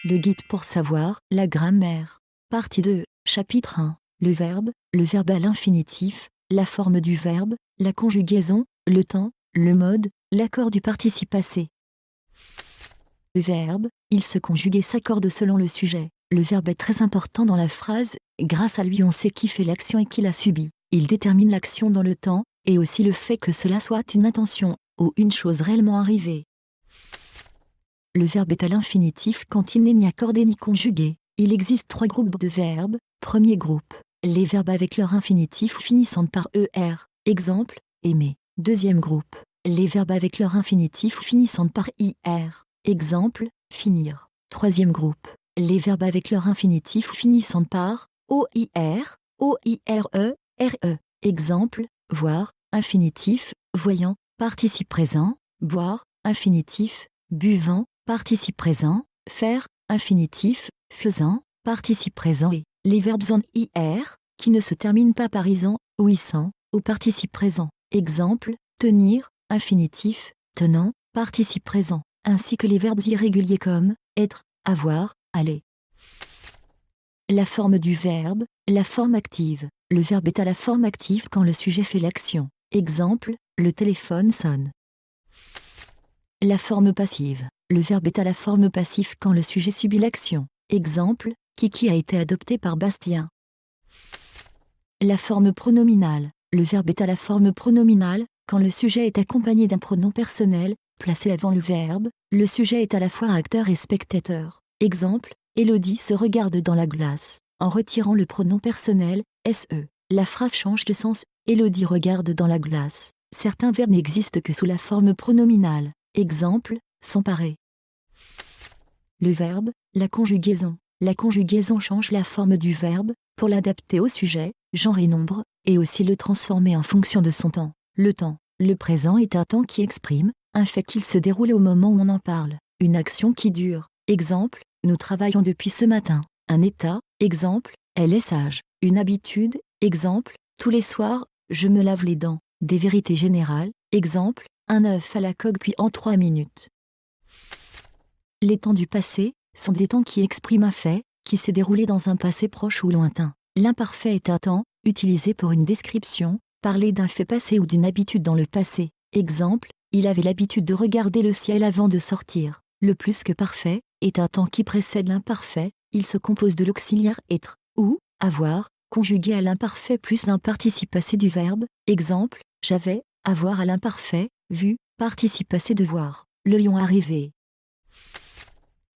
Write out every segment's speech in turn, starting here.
Le guide pour savoir la grammaire. Partie 2, chapitre 1. Le verbe à l'infinitif, la forme du verbe, la conjugaison, le temps, le mode, l'accord du participe passé. Le verbe, il se conjugue et s'accorde selon le sujet. Le verbe est très important dans la phrase, grâce à lui on sait qui fait l'action et qui la subit. Il détermine l'action dans le temps, et aussi le fait que cela soit une intention, ou une chose réellement arrivée. Le verbe est à l'infinitif quand il n'est ni accordé ni conjugué. Il existe 3 groupes de verbes. Premier groupe, les verbes avec leur infinitif finissant par ER, exemple, aimer. Deuxième groupe, les verbes avec leur infinitif finissant par IR, exemple, finir. Troisième groupe, les verbes avec leur infinitif finissant par OIR, OIRE, RE, exemple, voir, infinitif, voyant, participe présent, boire, infinitif, buvant, participe présent, faire, infinitif, faisant, participe présent et les verbes en IR, qui ne se terminent pas par isant, ou issant, au participe présent. Exemple, tenir, infinitif, tenant, participe présent, ainsi que les verbes irréguliers comme être, avoir, aller. La forme du verbe, la forme active. Le verbe est à la forme active quand le sujet fait l'action. Exemple, le téléphone sonne. La forme passive. Le verbe est à la forme passive quand le sujet subit l'action. Exemple, Kiki a été adopté par Bastien. La forme pronominale. Le verbe est à la forme pronominale quand le sujet est accompagné d'un pronom personnel, placé avant le verbe. Le sujet est à la fois acteur et spectateur. Exemple, Élodie se regarde dans la glace. En retirant le pronom personnel, SE, la phrase change de sens. Élodie regarde dans la glace. Certains verbes n'existent que sous la forme pronominale. Exemple, s'emparer. Le verbe, la conjugaison. La conjugaison change la forme du verbe, pour l'adapter au sujet, genre et nombre, et aussi le transformer en fonction de son temps. Le présent est un temps qui exprime, un fait qu'il se déroule au moment où on en parle, une action qui dure. Exemple, nous travaillons depuis ce matin. Un état, exemple, elle est sage. Une habitude, exemple, tous les soirs, je me lave les dents. Des vérités générales, exemple, un œuf à la coque cuit en 3 minutes. Les temps du passé sont des temps qui expriment un fait, qui s'est déroulé dans un passé proche ou lointain. L'imparfait est un temps, utilisé pour une description, parler d'un fait passé ou d'une habitude dans le passé. Exemple, il avait l'habitude de regarder le ciel avant de sortir. Le plus que parfait est un temps qui précède l'imparfait, il se compose de l'auxiliaire être, ou, avoir, conjugué à l'imparfait plus d'un participe passé du verbe. Exemple, j'avais, avoir à l'imparfait, vu, participe passé de voir. Le lion arrivé.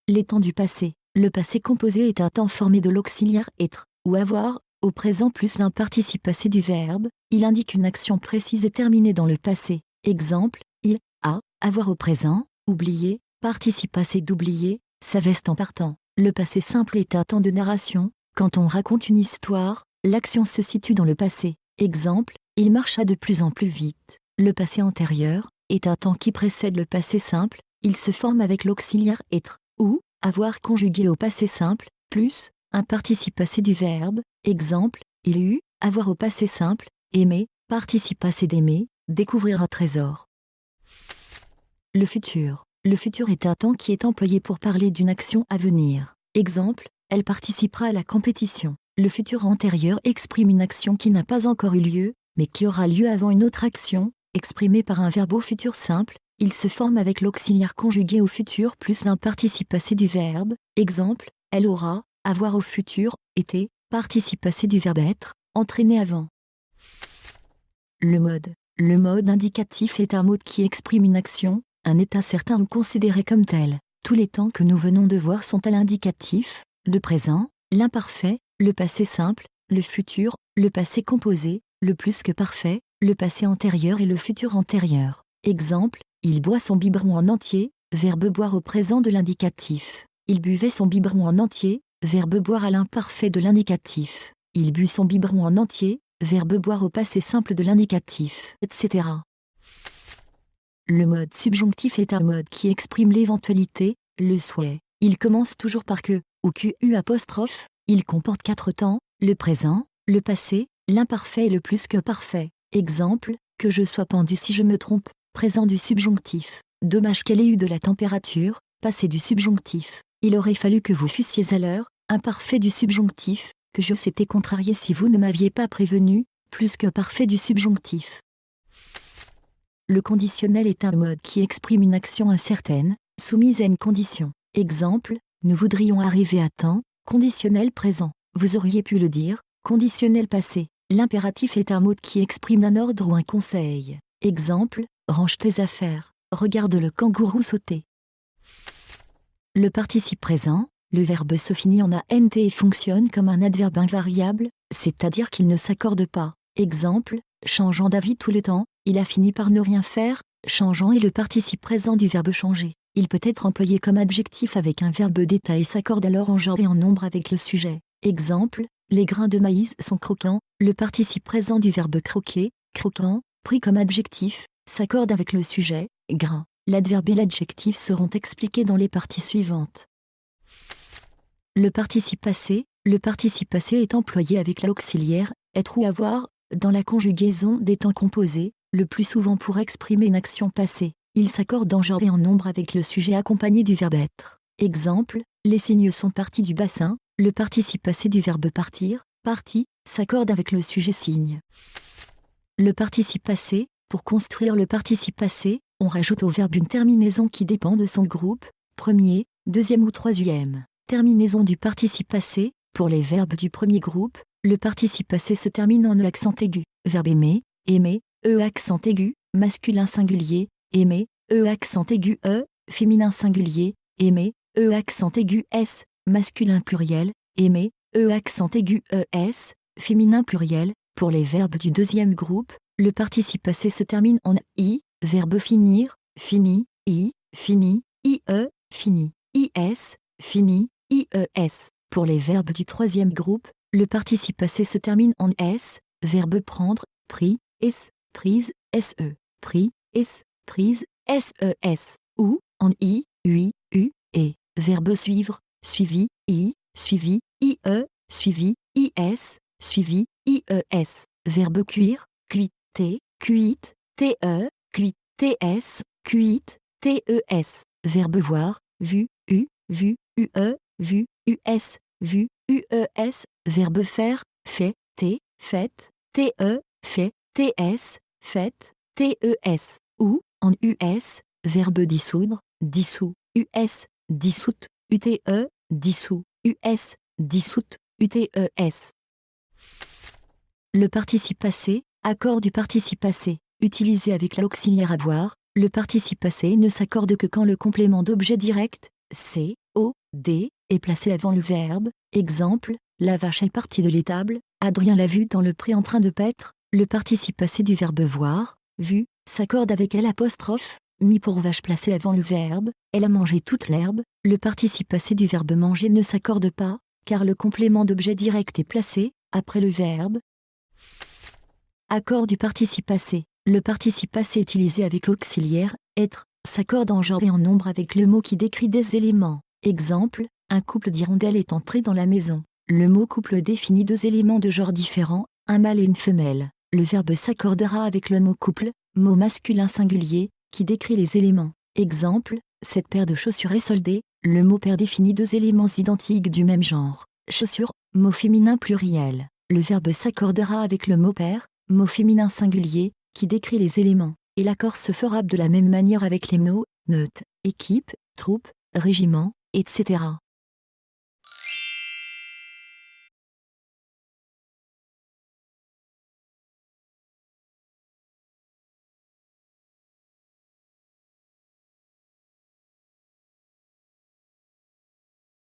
Les temps du passé. Le passé composé est un temps formé de l'auxiliaire être, ou avoir, au présent plus d'un participe passé du verbe, il indique une action précise et terminée dans le passé. Exemple, il a, avoir au présent, oublier, participe passé d'oublier, sa veste en partant. Le passé simple est un temps de narration, quand on raconte une histoire, l'action se situe dans le passé. Exemple, il marcha de plus en plus vite. Le passé antérieur est un temps qui précède le passé simple, il se forme avec l'auxiliaire être, ou, avoir conjugué au passé simple, plus, un participe passé du verbe, exemple, il eut, avoir au passé simple, aimer, participe passé d'aimer, découvrir un trésor. Le futur. Le futur est un temps qui est employé pour parler d'une action à venir. Exemple, elle participera à la compétition. Le futur antérieur exprime une action qui n'a pas encore eu lieu, mais qui aura lieu avant une autre action, exprimée par un verbe au futur simple. Il se forme avec l'auxiliaire conjugué au futur plus d'un participe passé du verbe. Exemple, elle aura, avoir au futur, été, participe passé du verbe être, entraîné avant. Le mode. Le mode indicatif est un mode qui exprime une action, un état certain ou considéré comme tel. Tous les temps que nous venons de voir sont à l'indicatif, le présent, l'imparfait, le passé simple, le futur, le passé composé, le plus que parfait, le passé antérieur et le futur antérieur. Exemple, il boit son biberon en entier, verbe boire au présent de l'indicatif. Il buvait son biberon en entier, verbe boire à l'imparfait de l'indicatif. Il but son biberon en entier, verbe boire au passé simple de l'indicatif, etc. Le mode subjonctif est un mode qui exprime l'éventualité, le souhait. Il commence toujours par que, ou QU'. Il comporte 4 temps, le présent, le passé, l'imparfait et le plus que parfait. Exemple, que je sois pendu si je me trompe, présent du subjonctif. Dommage qu'elle ait eu de la température, passé du subjonctif. Il aurait fallu que vous fussiez à l'heure, imparfait du subjonctif, que j'eusse été contrarié si vous ne m'aviez pas prévenu, plus que parfait du subjonctif. Le conditionnel est un mode qui exprime une action incertaine, soumise à une condition. Exemple, nous voudrions arriver à temps, conditionnel présent. Vous auriez pu le dire, conditionnel passé. L'impératif est un mode qui exprime un ordre ou un conseil. Exemple, range tes affaires, regarde le kangourou sauter. Le participe présent, le verbe se finit en ant et fonctionne comme un adverbe invariable, c'est-à-dire qu'il ne s'accorde pas. Exemple, changeant d'avis tout le temps, il a fini par ne rien faire. Changeant est le participe présent du verbe changer. Il peut être employé comme adjectif avec un verbe d'état et s'accorde alors en genre et en nombre avec le sujet. Exemple, les grains de maïs sont croquants. Le participe présent du verbe croquer, croquant, pris comme adjectif, s'accorde avec le sujet, grain. L'adverbe et l'adjectif seront expliqués dans les parties suivantes. Le participe passé est employé avec l'auxiliaire être ou avoir dans la conjugaison des temps composés, le plus souvent pour exprimer une action passée. Il s'accorde en genre et en nombre avec le sujet accompagné du verbe être. Exemple, les cygnes sont partis du bassin. Le participe passé du verbe partir, parti, s'accorde avec le sujet cygne. Le participe passé, pour construire le participe passé, on rajoute au verbe une terminaison qui dépend de son groupe, premier, deuxième ou troisième. Terminaison du participe passé, pour les verbes du premier groupe, le participe passé se termine en e accent aigu. Verbe aimer, aimer, e accent aigu, masculin singulier, aimer, e accent aigu e, féminin singulier, aimer, e accent aigu s, masculin pluriel, aimer, e accent aigu es, féminin pluriel. Pour les verbes du deuxième groupe, le participe passé se termine en i, verbe finir, fini, i, fini, ie, fini, is, fini, ies. Pour les verbes du troisième groupe, le participe passé se termine en s, verbe prendre, pris, es, prise, se, pris, es, prise, ses, ou en i, ui, u, et, verbe suivre, suivi, i, suivi, ie, suivi, is, suivi, ies. Verbe cuire, cuité, cuite, te, cuit, ts, cuite, tes. Verbe voir, vu, vu, ue, vu, us, vu, ues. Verbe faire, fait, t, fait, te, fait, ts, fait, tes. Ou, en us, verbe dissoudre, dissous, us, dissoute, ute, dissous, us, dissoute, utes. Le participe passé, accord du participe passé, utilisé avec l'auxiliaire avoir, le participe passé ne s'accorde que quand le complément d'objet direct, c, o, d, est placé avant le verbe. Exemple, la vache est partie de l'étable, Adrien l'a vue dans le pré en train de paître. Le participe passé du verbe voir, vu, s'accorde avec l'apostrophe, mis pour vache placé avant le verbe, elle a mangé toute l'herbe. Le participe passé du verbe manger ne s'accorde pas, car le complément d'objet direct est placé, après le verbe. Accord du participe passé. Le participe passé utilisé avec l'auxiliaire, être, s'accorde en genre et en nombre avec le mot qui décrit des éléments. Exemple, un couple d'hirondelles est entré dans la maison. Le mot couple définit deux éléments de genre différents, un mâle et une femelle. Le verbe s'accordera avec le mot couple, mot masculin singulier, qui décrit les éléments. Exemple, cette paire de chaussures est soldée. Le mot paire définit deux éléments identiques du même genre. Chaussures, mot féminin pluriel. Le verbe s'accordera avec le mot paire, mot féminin singulier, qui décrit les éléments. Et l'accord se fera de la même manière avec les mots meute, équipe, troupe, régiment, etc.